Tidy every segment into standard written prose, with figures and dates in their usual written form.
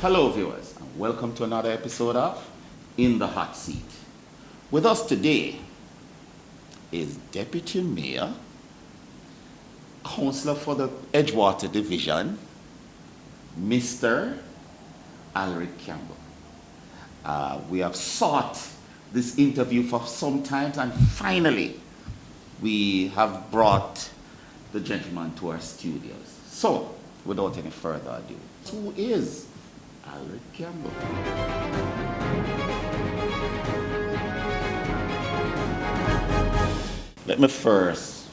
Hello viewers, and welcome to another episode of In the Hot Seat. With us today is Deputy Mayor, Councillor for the Edgewater Division, Mr. Alrick Campbell. We have sought this interview for some time, and finally we have brought the gentleman to our studios. So, without any further ado, who is Alrick Campbell? Let me first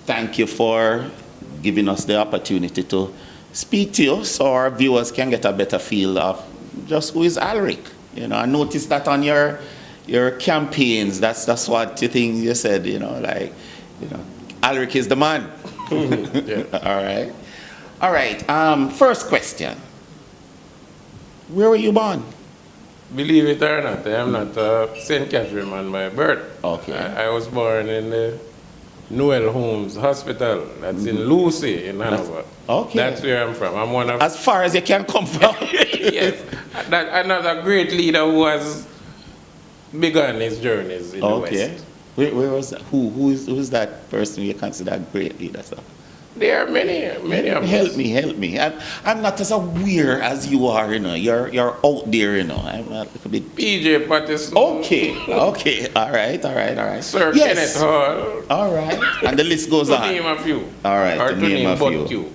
thank you for giving us the opportunity to speak to you so our viewers can get a better feel of just who is Alrick. You know, I noticed that on your campaigns, that's what you think you said, Alrick is the man. Yeah. All right. First question. Where were you born? Believe it or not, I am not a St. Catherine man by birth. Okay. I was born in the Noel Holmes Hospital. That's in Lucy in Hanover. Okay. That's where I'm from. I'm one of... As far as you can come from. Yes. Another great leader who has begun his journeys in the West. Where was that? Who's that person you consider a great leader, sir? There are many of us. Help me. I'm not as aware as you are, You're out there, I'm a little bit... PJ Patterson. Okay. All right. Sir Kenneth Hall. All right. And the list goes on. To name a few. All right. Or to name a few.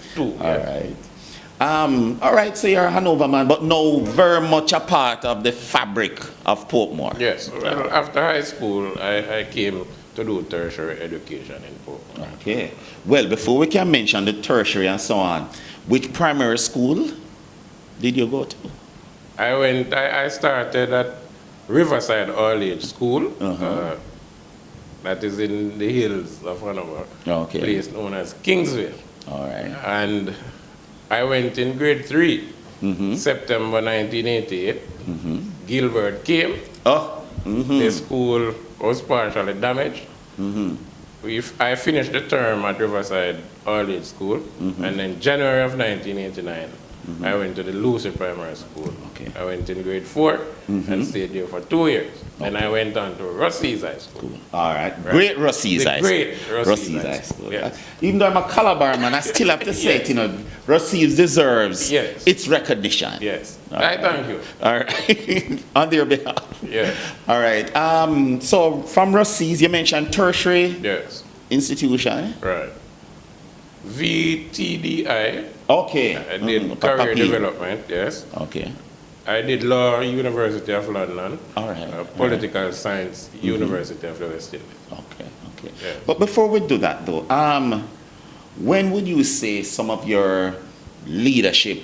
All right, so you're a Hanover man, but no very much a part of the fabric of Portmore. Yes. Well, after high school, I came to do tertiary education in Portmore. Okay. Well, before we can mention the tertiary and so on, which primary school did you go to? I started at Riverside All-Age School. That is in the hills of Hanover. Okay. Place known as Kingsville. All right. And I went in grade 3, September 1988. Gilbert came. The school was partially damaged. I finished the term at Riverside All-Age School, and then January of 1989, I went to the Lucy Primary School. Okay. I went in grade 4 and stayed there for 2 years. Then I went on to Rossi's High School. All right. Great Rossi's High School. Great Rossi's High School. Yeah. Even though I'm a Calabar man, I still have to say it, Rossi's deserves its recognition. Yes. I thank you. All right. On their behalf. Yeah. All right. So from Rossi's, you mentioned tertiary institution. Right. VTDI. Okay. I did career development, yes. Okay. I did law, University of London. All right. Political science, University of the West Indies. Okay. Yeah. But before we do that, though, when would you say some of your leadership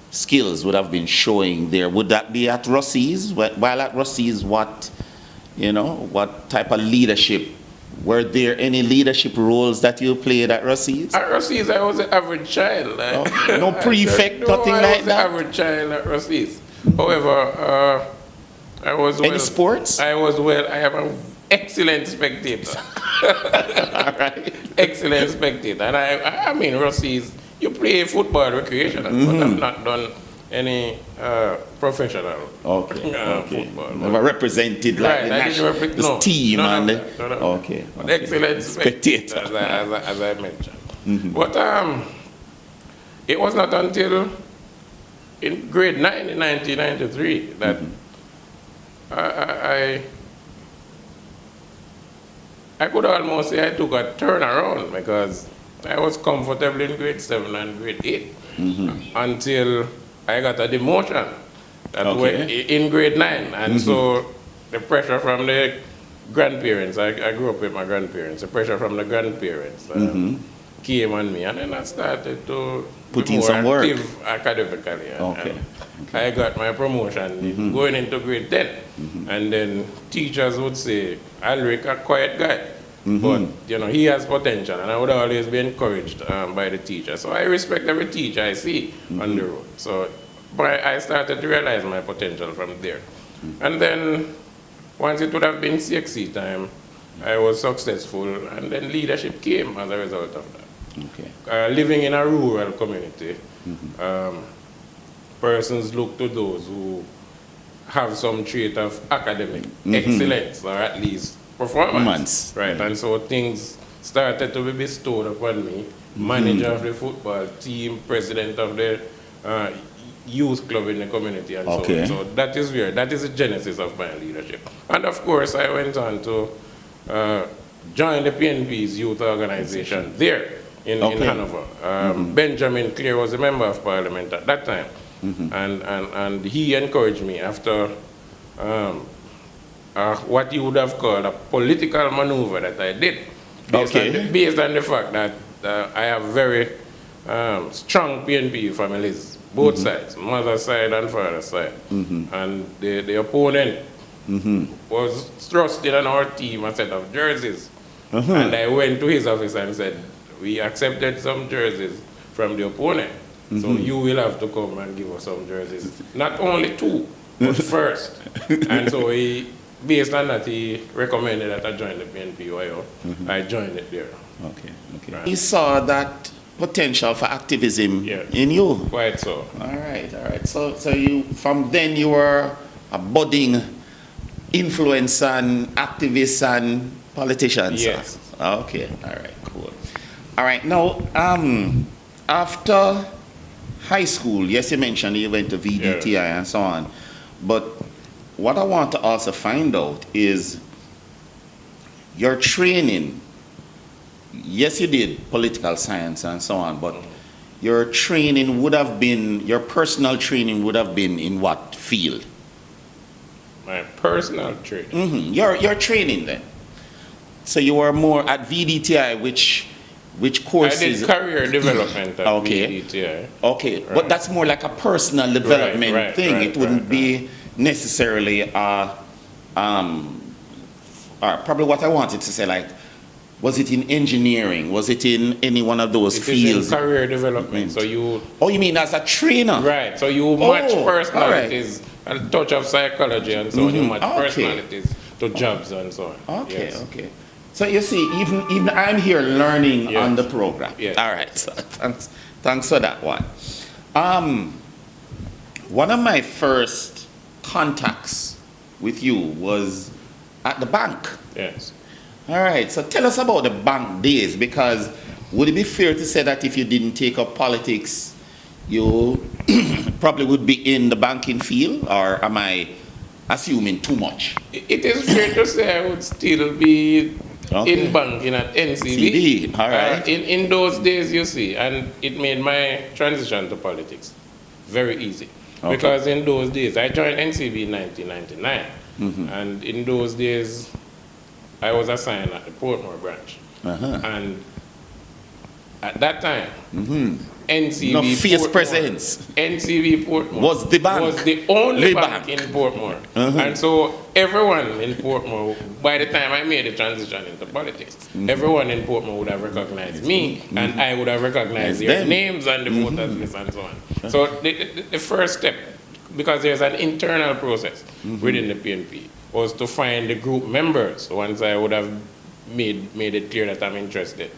skills would have been showing there? Would that be at Rossi's? While at Rossi's, what type of leadership? Were there any leadership roles that you played at Rossi's? At Rossi's, I was an average child. No prefect, nothing like that? I was an average child at Rossi's. However, I was Any sports? I am an excellent spectator. All right. Excellent spectator. And I mean, Rossi's, you play football recreational, but I've not done any professional football. Never represented like the national team. Okay. Excellent spectator, as I mentioned. But it was not until in grade 9 in 1993 that I could almost say I took a turnaround, because I was comfortable in grade 7 and grade 8 until I got a demotion in grade 9. And so the pressure from the grandparents, I grew up with my grandparents, the pressure from the grandparents came on me. And then I started to put in some work academically. And I got my promotion going into grade 10. And then teachers would say, Alrick, a quiet guy. But, he has potential, and I would always be encouraged by the teacher. So I respect every teacher I see on the road. So, but I started to realize my potential from there. And then, once it would have been CXC time, I was successful, and then leadership came as a result of that. Living in a rural community, persons look to those who have some trait of academic excellence, or at least performance. Right, and so things started to be bestowed upon me. Manager of the football team, president of the youth club in the community, and so on. So that is the genesis of my leadership. And of course, I went on to join the PNP's youth organization there in Hanover. Benjamin Clear was a member of parliament at that time. And he encouraged me after what you would have called a political maneuver that I did, based on the fact that I have very strong PNP families, both sides, mother side and father side. And the opponent was thrusting on our team a set of jerseys. And I went to his office and said, we accepted some jerseys from the opponent. So you will have to come and give us some jerseys. Not only 2, but first. And so he, based on that, he recommended that I join the PMPYO. I joined it there. Right. You saw that potential for activism in you. Quite so. All right. So you, from then you were a budding influencer and activist and politician. Yes. Okay. All right. Cool. All right. Now, after high school, yes, you mentioned you went to VDTI and so on, but what I want to also find out is your training. Yes, you did political science and so on, but your training would have been, your personal training would have been in what field? My personal training? Your training then. So you were more at VDTI, which courses? I did career development at VDTI. Okay, right. But that's more like a personal development thing. It wouldn't be necessarily, probably what I wanted to say, like, was it in engineering? Was it in any one of those fields? It is in career development. So you... Oh, you mean as a trainer? Right. So you match personalities and a touch of psychology and so on. You match personalities to jobs and so on. Okay. So you see, even I'm here learning on the program. Yes. All right. So thanks for that one. One of my first contacts with you was at the bank. Yes. All right, so tell us about the bank days, because would it be fair to say that if you didn't take up politics, you probably would be in the banking field, or am I assuming too much? It is fair to say I would still be in banking at NCB. All right. In those days, you see, and it made my transition to politics very easy. Because in those days, I joined NCB in 1999, and in those days, I was assigned at the Portmore branch. And at that time, NCB no fierce Portmore, presence. NCB Portmore was the bank. Was the only bank in Portmore. And so everyone in Portmore, by the time I made the transition into politics, everyone in Portmore would have recognized me, and I would have recognized their names on the voters list and so on. So the first step, because there's an internal process within the PNP, was to find the group members once I would have made it clear that I'm interested.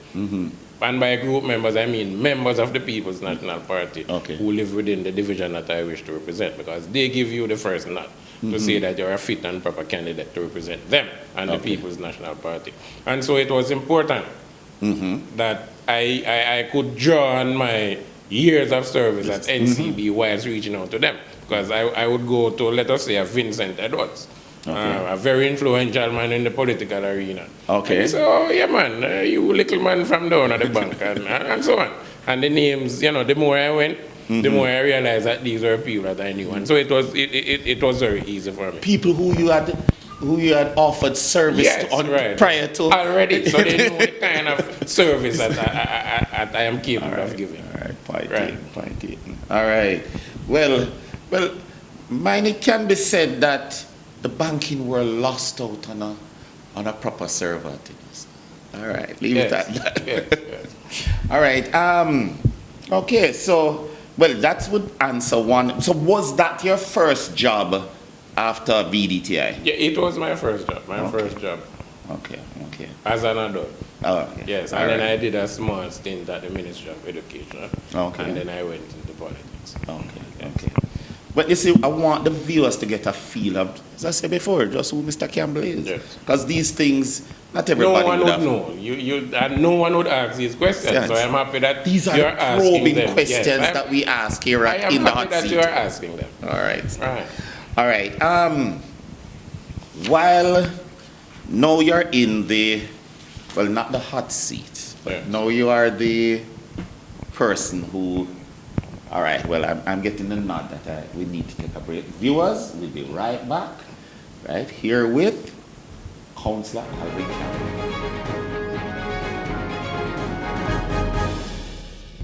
And by group members, I mean members of the People's National Party who live within the division that I wish to represent, because they give you the first nod to say that you're a fit and proper candidate to represent them and the People's National Party. And so it was important that I could draw on my years of service at NCB whilst reaching out to them, because I would go to, let us say, a Vincent Edwards, a very influential man in the political arena. And he said, oh yeah man, you little man from down at the bank, and so on. And the names, you know, the more I went, the more I realized that these were people that I knew. And so it was very easy for me. People who you had offered service to prior to already, so they know the kind of service that I am capable of giving. Point taken. All right. Well, it can be said that the banking world lost out on a proper server. All right, leave it at that. All right. Okay. So, that would answer one. So, was that your first job after VDTI? Yeah, it was my first job. First job. Okay. As an adult. Yes, and then I did a small stint at the Ministry of Education. And then I went into politics. Okay. But you see, I want the viewers to get a feel of, as I said before, just who Mr. Campbell is. Yes. Because these things, not everybody no one would have. know. And no one would ask these questions. Yes. So I'm happy that these are you're asking probing them. questions Yes, that we ask here at In the Hot I'm happy that Seat. you're asking them. All right. Right. All right. While now you're in the, well, not the hot seat, but Yes. now you are the person who, all right, well, I'm getting the nod that we need to take a break. Viewers, we'll be right back, right here with Councillor Alrick Campbell.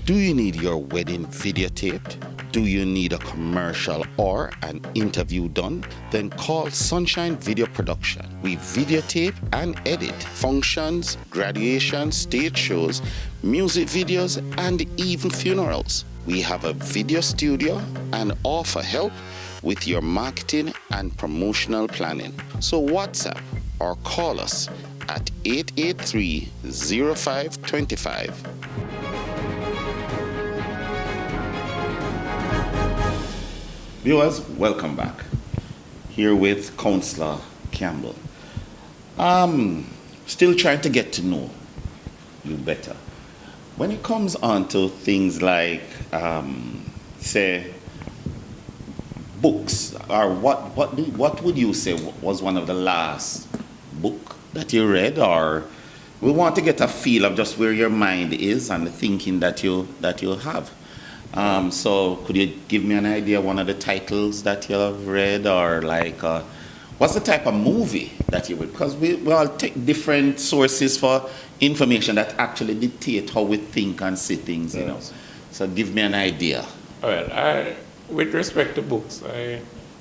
Do you need your wedding videotaped? Do you need a commercial or an interview done? Then call Sunshine Video Production. We videotape and edit functions, graduations, stage shows, music videos, and even funerals. We have a video studio and offer help with your marketing and promotional planning. So WhatsApp or call us at 883-0525. Viewers, welcome back. Here with Councillor Campbell. Still trying to get to know you better. When it comes on to things like, say, books, or what would you say was one of the last book that you read? Or we want to get a feel of just where your mind is and the thinking that you have. So could you give me an idea, one of the titles that you have read, or like, what's the type of movie that you would, because we all take different sources for information that actually dictate how we think and see things, you know. So give me an idea. Well, with respect to books,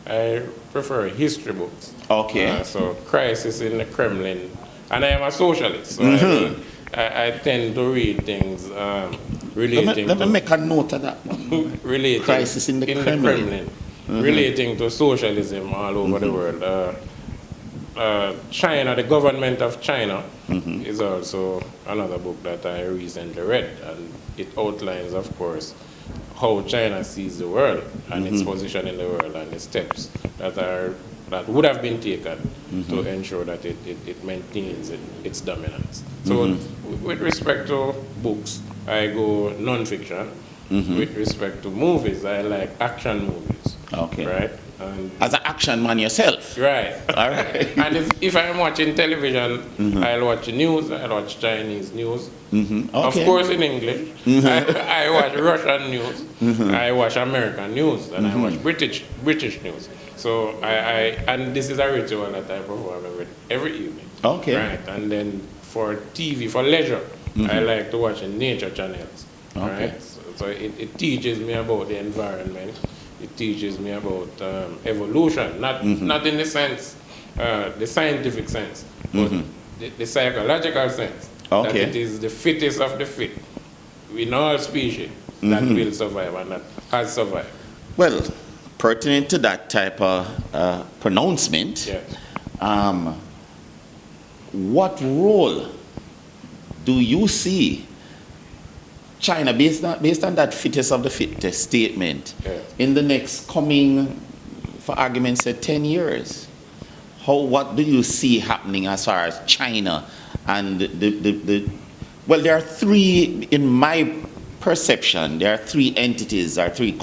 I prefer history books. Okay. So Crisis in the Kremlin, and I am a socialist, so I tend to read things relating let me make a note of that one. relating Crisis in the Kremlin. Relating to socialism all over the world. China, the government of China, is also another book that I recently read, and it outlines, of course, how China sees the world and its position in the world and the steps that would have been taken to ensure that it maintains its dominance. So with respect to books, I go non-fiction. With respect to movies, I like action movies. Okay. Right? And as an action man yourself? Right. All right. And if I'm watching television, I'll watch news, I'll watch Chinese news. Okay. Of course in English. I watch Russian news, I watch American news, and I watch British news. So and this is a ritual that I perform every evening. Okay. Right. And then for TV, for leisure, I like to watch nature channels. Okay. Right? So it teaches me about the environment. It teaches me about evolution, not in the sense, the scientific sense, but the psychological sense. Okay. That it is the fittest of the fit in all species that will survive and that has survived. Well, pertinent to that type of pronouncement, yes. What role do you see China, based on that fittest of the fittest statement, in the next coming, for argument's sake, 10 years? What do you see happening as far as China and well, there are three, in my perception, there are three entities or three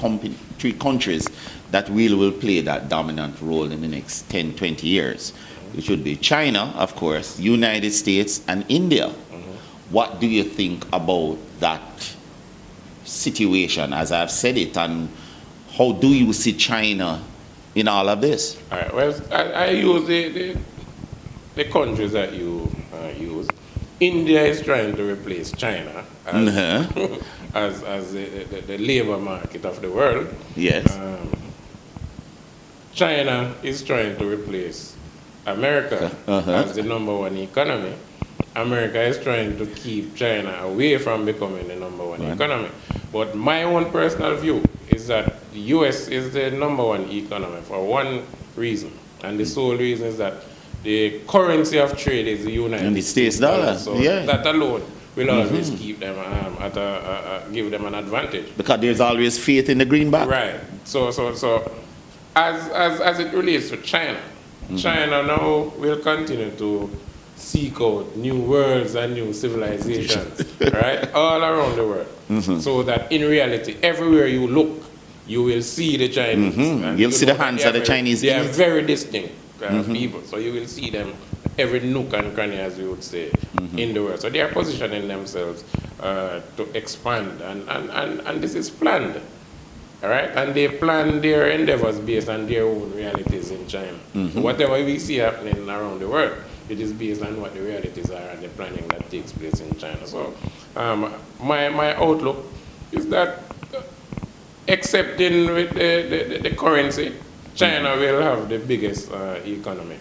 countries that really will play that dominant role in the next 10, 20 years. It should be China, of course, United States, and India. What do you think about that situation, as I've said it, and how do you see China in all of this? All right, well, I use the countries that you use. India is trying to replace China as the labor market of the world. Yes. China is trying to replace America as the #1 economy. America is trying to keep China away from becoming the #1 economy. But my own personal view is that the US is the #1 economy for one reason. And the sole reason is that the currency of trade is the United States dollar. So that alone will always keep them give them an advantage. Because there's always faith in the greenback. Right. So as it relates to China, China now will continue to seek out new worlds and new civilizations, right, all around the world. So that in reality, everywhere you look, you will see the Chinese. And You'll see the hands of the Chinese. They are very distinct people, so you will see them every nook and cranny, as we would say, in the world. So they are positioning themselves to expand, and this is planned. All right, and they plan their endeavors based on their own realities in China. So whatever we see happening around the world, it is based on what the realities are and the planning that takes place in China. So my outlook is that, excepting with the currency, China will have the biggest economy,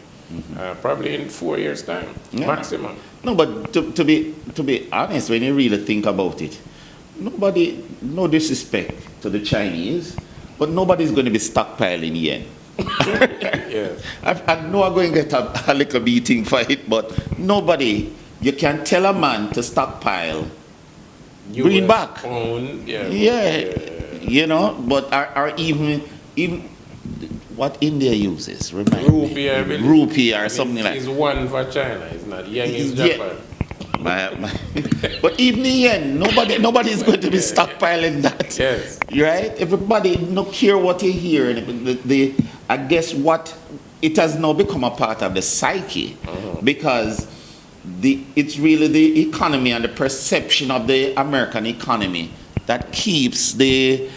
probably in 4 years' time, maximum. No, but to be honest, when you really think about it, no disrespect to the Chinese, but nobody's going to be stockpiling yen. Yes. I know I'm going to get a little beating for it, but nobody, you can tell a man to stockpile greenback. You know, but are even what India uses, rupee or something like that. It's one for China, it's not yen, it's Japan. But even the yen, nobody's going to be stockpiling that. Yes. Right? Everybody, no care what you hear. I guess what it has now become a part of the psyche, because it's really the economy and the perception of the American economy that keeps the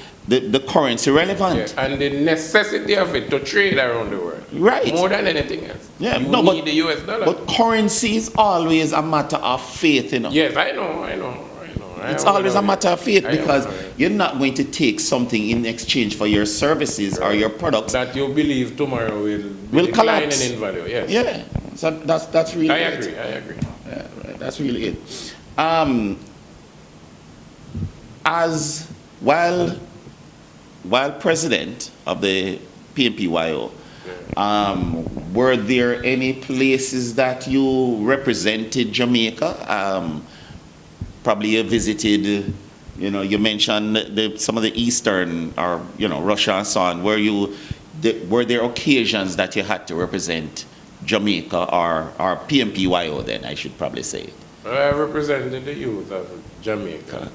currency relevant. And the necessity of it to trade around the world. Right. More than anything else. Yeah, you need the US dollar. But currency is always a matter of faith, you know. Yes, I know. It's always a matter of faith, because you're not going to take something in exchange for your services or your products that you believe tomorrow will collapse in value. Yes. Yeah. So that's really I agree. Yeah, right. That's really it. As while president of the PMPYO, were there any places that you represented Jamaica? Probably you visited, you mentioned some of the Eastern, or, Russia and so on. Were there occasions that you had to represent Jamaica or PMPYO then, I should probably say? I represented the youth of Jamaica,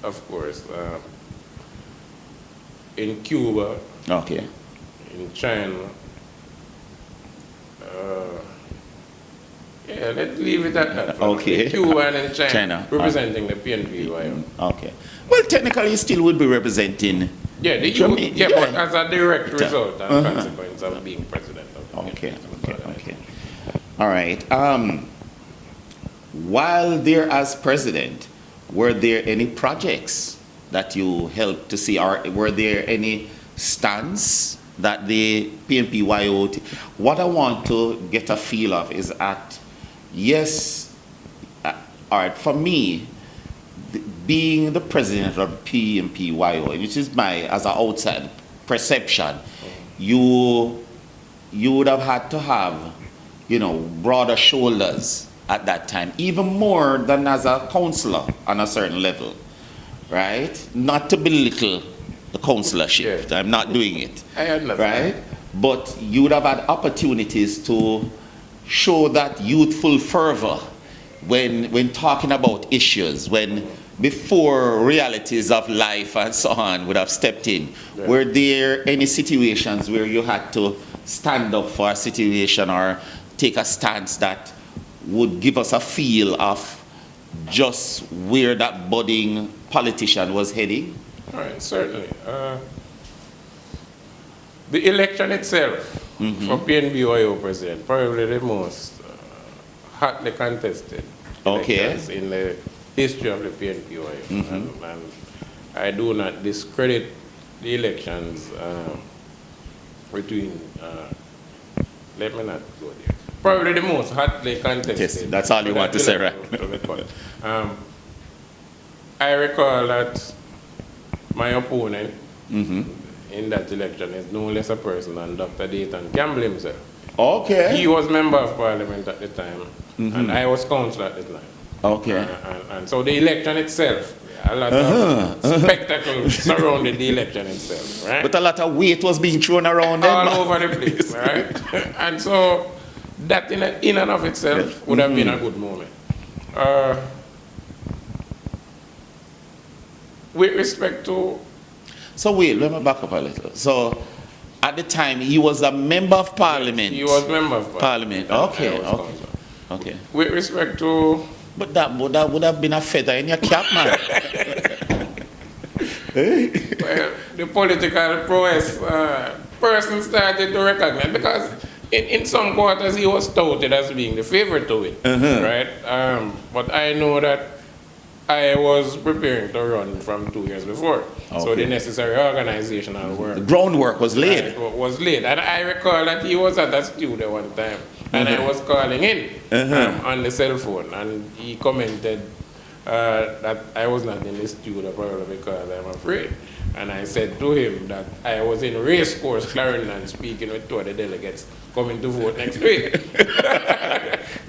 of course. In Cuba, in China, let's leave it at that. In Cuba and in China. Representing the PMPYO. Okay. Well, technically, you still would be representing. Yeah, the youth. Yeah, but as a direct result and consequence of being president of the PMPYO. Okay. All right. While there as president, were there any projects that you helped to see, or were there any stands that the PMPYO... What I want to get a feel of is all right, for me, being the president of PMPYO, which is as an outside perception, you would have had to have, broader shoulders at that time, even more than as a councillor on a certain level, right? Not to belittle the councillorship. I'm not doing it. I understand. Right? But you would have had opportunities to show that youthful fervor when talking about issues, before realities of life and so on would have stepped in. Yeah. Were there any situations where you had to stand up for a situation or take a stance that would give us a feel of just where that budding politician was heading? All right, certainly. The election itself for PMPYO president, probably the most hotly contested elections in the history of the PMPYO. And I do not discredit the elections between, let me not go there. Probably the most hotly contested. Yes, that's all you want to say, right? I recall that my opponent in that election is no less a person than Dr. Dayton Campbell himself. Okay. He was member of parliament at the time, and I was councillor at the time. Okay. And so the election itself, a lot of spectacle surrounding the election itself, right? But a lot of weight was being thrown around all over the place, right? And so that in and of itself would have been a good moment. With respect to... So wait, let me back up a little. So at the time, he was a member of parliament. Yes, he was member of parliament. Okay, okay. Okay. With respect to... But that would have been a feather in your cap, man. Well, the political prowess person started to recognize, because in some quarters he was touted as being the favorite to it, right? But I know that I was preparing to run from 2 years before. Okay. So the necessary organizational work. The groundwork was laid. Was laid. And I recall that he was at a studio one time, and I was calling in on the cell phone, and he commented that I was not in the studio probably because I'm afraid. And I said to him that I was in Racecourse, Clarendon, speaking with two of the delegates coming to vote next week.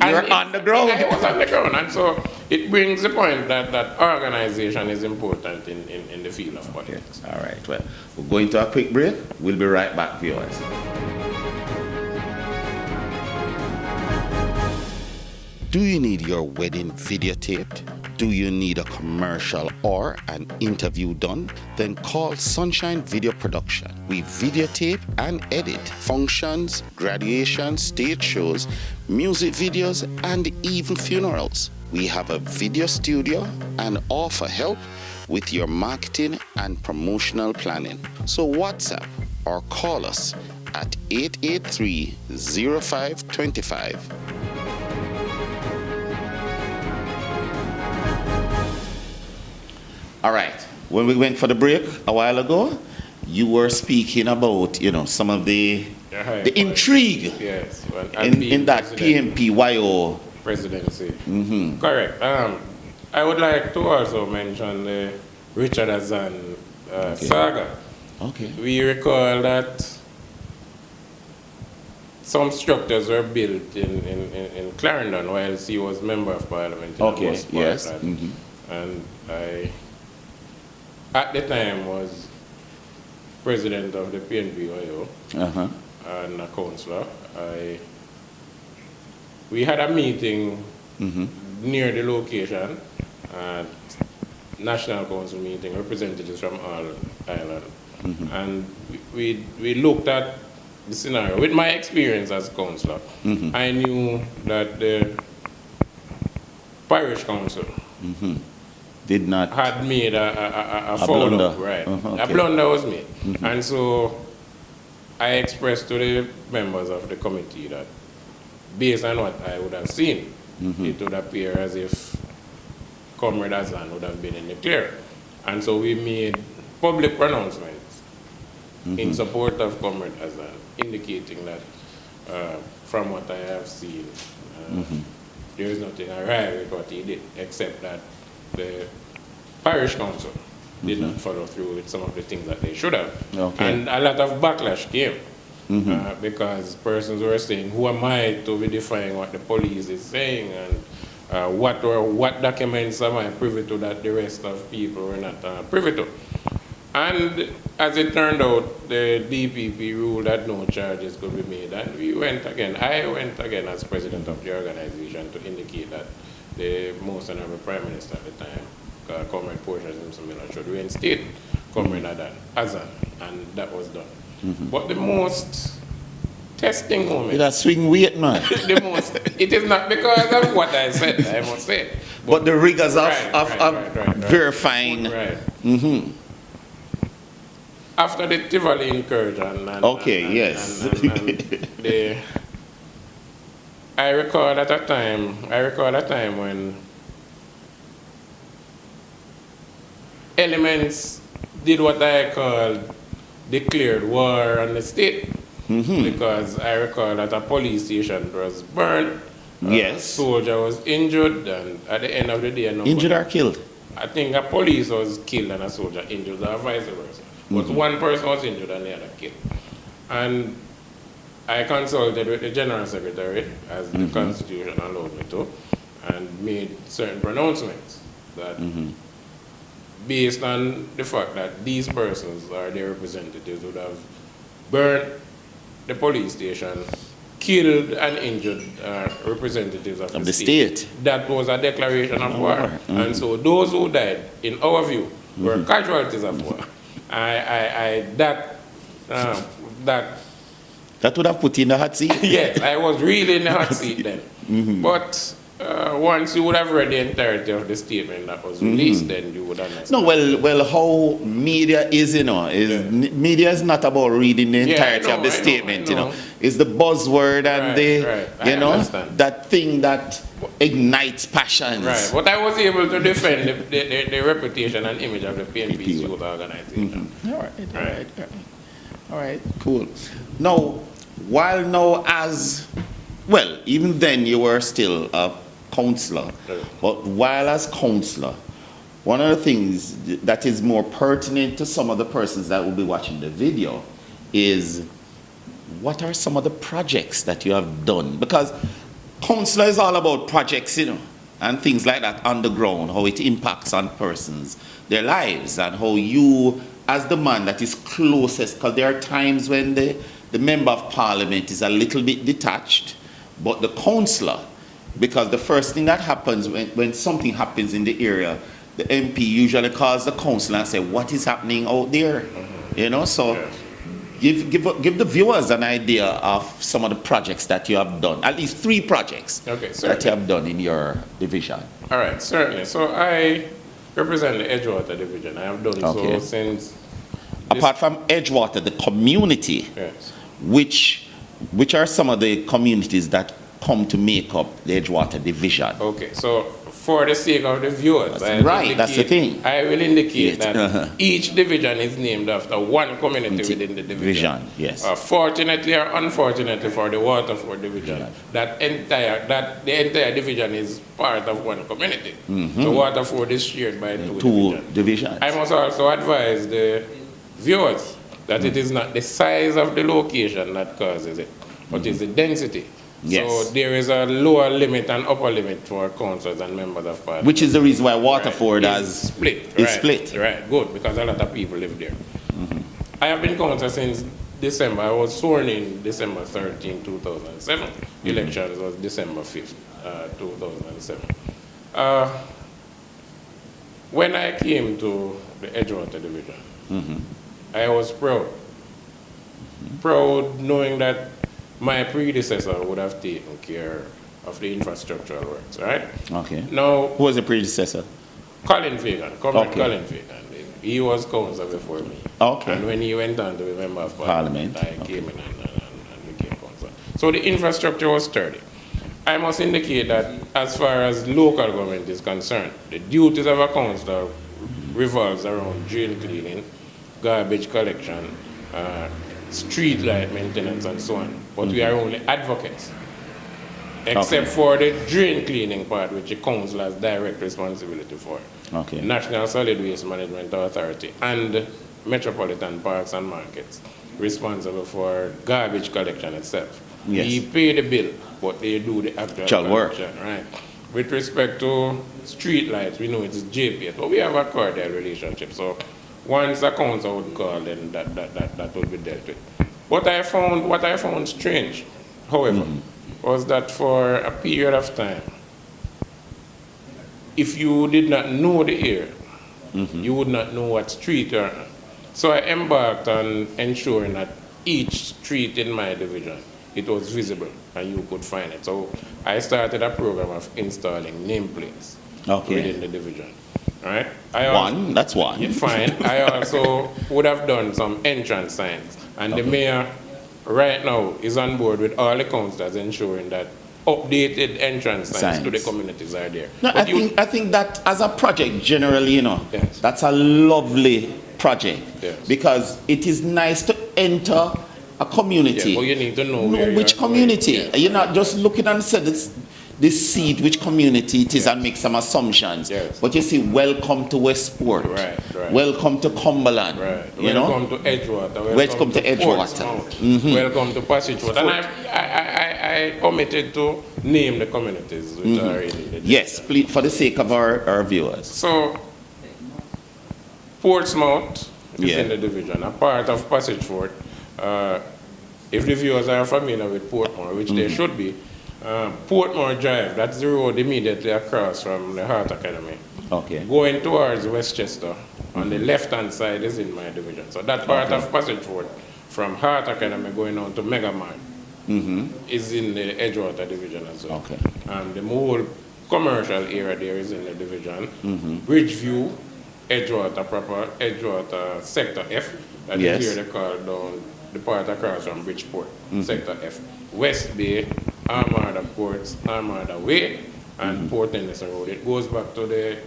You're on the ground. I was on the ground. And so it brings the point that organization is important in the field of politics. Okay. All right. Well, we're going to a quick break. We'll be right back, viewers. Do you need your wedding videotaped? Do you need a commercial or an interview done? Then call Sunshine Video Production. We videotape and edit functions, graduations, stage shows, music videos, and even funerals. We have a video studio and offer help with your marketing and promotional planning. So WhatsApp or call us at 883-0525. All right. When we went for the break a while ago, you were speaking about, some of the intrigue in that PMPYO presidency. Correct. I would like to also mention the Richard Azan saga. Okay. We recall that some structures were built in Clarendon whilst he was member of parliament. Okay. Yes. And I, at the time, was president of the PMPYO and a councillor. We had a meeting near the location, national council meeting, representatives from all island, and we looked at the scenario. With my experience as councillor, I knew that the parish council did not had made a follow-up, right? A blunder was made. And so I expressed to the members of the committee that based on what I would have seen, it would appear as if Comrade Azan would have been in the clear. And so we made public pronouncements in support of Comrade Azan, indicating that from what I have seen, there is nothing awry with what he did, except that the parish council did not follow through with some of the things that they should have. And a lot of backlash came because persons were saying, who am I to be defying what the police is saying, and what documents am I privy to that the rest of people were not privy to. And as it turned out, the DPP ruled that no charges could be made, and I went again as president of the organization to indicate that the most honorable Prime Minister at the time, Comrade Portia Miller, should reinstate Comrade Azan, and that was done. But the most testing moment... It a swing weight, man. It is not because of what I said, I must say. But the rigors of verifying... After the Tivoli incursion... I recall at a time when elements did what I called declared war on the state. Because I recall that a police station was burned, a soldier was injured, and at the end of the day... Injured or killed? I think a police was killed and a soldier injured, or vice versa. But one person was injured and the other killed. And I consulted with the General Secretary, as the Constitution allowed me to, and made certain pronouncements that based on the fact that these persons or their representatives would have burned the police station, killed and injured representatives of the state. That was a declaration of war. And so those who died, in our view, were casualties of war. That would have put you in the hot seat? Yes, I was really in the hot seat then. But once you would have read the entirety of the statement that was released, then you would understand. No, well, how media is, media is not about reading the entirety of the statement, It's the buzzword and that thing that ignites passions. Right, but I was able to defend the reputation and image of the PMPYO organization. All right, cool. Now, even then you were still a counselor, but while as counselor, one of the things that is more pertinent to some of the persons that will be watching the video is what are some of the projects that you have done? Because counselor is all about projects, and things like that on the ground, how it impacts on persons, their lives, and how you, as the man that is closest, because there are times when the member of parliament is a little bit detached, but the councillor, because the first thing that happens when something happens in the area, the MP usually calls the councillor and say, what is happening out there? So give the viewers an idea of some of the projects that you have done, at least 3 projects that you have done in your division. All right, certainly. So I represent the Edgewater Division. I have done so since... Apart from Edgewater, the community, which are some of the communities that come to make up the Edgewater Division? Okay, so for the sake of the viewers, that's the thing. I will indicate that each division is named after one community within the division. Yes. Fortunately or unfortunately for the Waterford Division, the entire division is part of one community. So Waterford is shared by two divisions. I must also advise the viewers that it is not the size of the location that causes it, but it's the density. So there is a lower limit and upper limit for councillors and members of parliament. Which is the reason why Waterford is split. Right, good, because a lot of people live there. I have been councillor since December. I was sworn in December 13, 2007. Elections was December 5th, 2007. When I came to the Edgewater Division, I was proud. Proud knowing that my predecessor would have taken care of the infrastructural works, right? Okay. Now, who was the predecessor? Colin Fagan, Colin Fagan. He was councillor before me. Okay. And when he went on to be member of parliament, I came in and became councillor. So the infrastructure was sturdy. I must indicate that as far as local government is concerned, the duties of a councillor revolves around drain cleaning, garbage collection, street light maintenance and so on. But we are only advocates. Except for the drain cleaning part, which the council has direct responsibility for. Okay. National Solid Waste Management Authority and Metropolitan Parks and Markets responsible for garbage collection itself. Yes. We pay the bill, but they do the actual collection, right? With respect to street lights, we know it's JPS, but we have a cordial relationship. So once a council would call, then that would be dealt with. What I found strange, however, was that for a period of time, if you did not know the area, you would not know what street you're on. So I embarked on ensuring that each street in my division, it was visible and you could find it. So I started a program of installing nameplates within the division. Right? That's one. Fine. I also would have done some entrance signs. And the mayor right now is on board with all the councillors ensuring that updated entrance signs to the communities are there. No, I think that as a project generally, that's a lovely project. Because it is nice to enter a community. But you need to know which community. You're not just looking and saying this seat, which community it is, and make some assumptions. But you see, welcome to Westport. Right. Welcome to Cumberland. Right. Welcome to Edgewater. Welcome to Edgewater. Welcome to Passage Road. And I I omitted to name the communities which are in the division. Yes, please, for the sake of our viewers. So, Portsmouth is in the division, a part of Passage Fort. If the viewers are familiar with Portmore, which they should be, Portmore Drive, that's the road immediately across from the Heart Academy. Okay. Going towards Westchester, on the left-hand side is in my division. So that part of Passage Fort, from Heart Academy going on to Megamart, is in the Edgewater Division as well. Okay. The whole commercial area there is in the division. Bridgeview, Edgewater proper, Edgewater Sector F, that is here they call down the part across from Bridgeport, Sector F. West Bay, Armada Ports, Armada Way, and Port Henderson Road. It goes back to the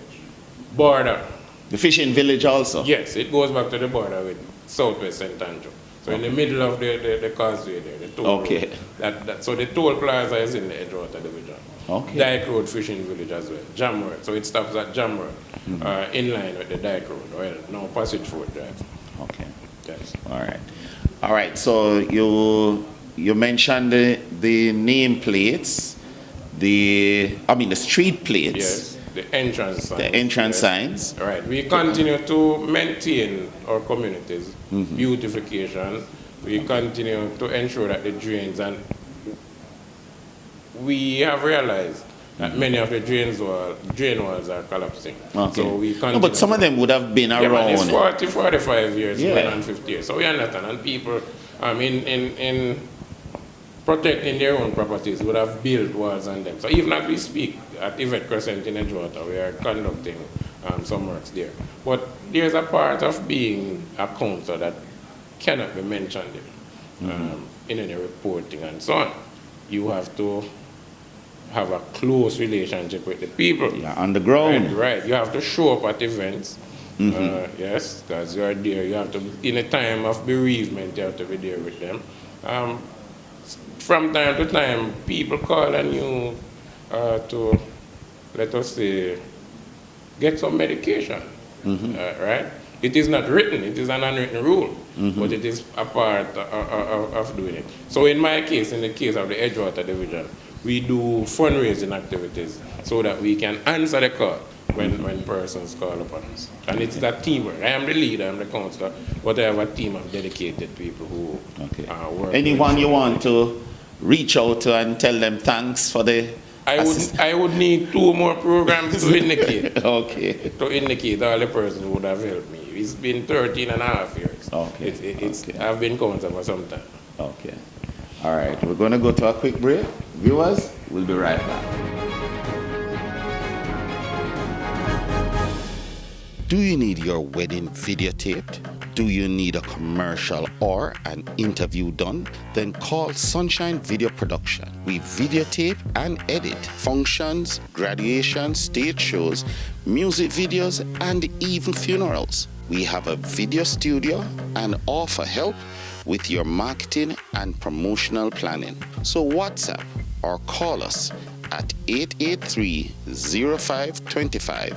border. The fishing village also? Yes, it goes back to the border with Southwest St. Andrew. So in the middle of the causeway there, the toll road. So the toll plaza is in the Edgewater Division. Okay. Dyke Road Fishing Village as well. Jamroad. So it stops at Jamroad, in line with the Dyke Road. Well, now Passage Fort Drive. Okay. Yes. All right. So you mentioned the nameplates, the street plates. Yes. The entrance signs. The entrance signs. Right. We continue to maintain our communities, beautification. We continue to ensure that the drains, and we have realized that many of the drain walls are collapsing. Okay. So we continue. No, but some of them would have been around. It's 40, 45 years, going on 50 years. So we understand, and people, in protecting their own properties would have built walls on them. So even as we speak, at Yvette Crescent in Edgewater, we are conducting some works there. But there's a part of being a council that cannot be mentioned in any reporting and so on. You have to have a close relationship with the people. Yeah, on the ground. Right. You have to show up at events. Yes, because you are there. You have to, in a time of bereavement, you have to be there with them. From time to time, people call on you to, let us say, get some medication, right? It is not written, it is an unwritten rule, but it is a part of doing it. So in my case, in the case of the Edgewater Division, we do fundraising activities so that we can answer the call when persons call upon us. And it's that teamwork. I am the leader, I am the counselor, but I have a team of dedicated people who work. Anyone you want to reach out to and tell them thanks for the I would need 2 more programs to indicate. To indicate all the persons who would have helped me. It's been 13 and a half years. I've been counselor for some time. Okay. All right. We're going to go to a quick break. Viewers, we'll be right back. Do you need your wedding videotaped? Do you need a commercial or an interview done? Then call Sunshine Video Production. We videotape and edit functions, graduations, stage shows, music videos, and even funerals. We have a video studio and offer help with your marketing and promotional planning. So WhatsApp or call us at 883-0525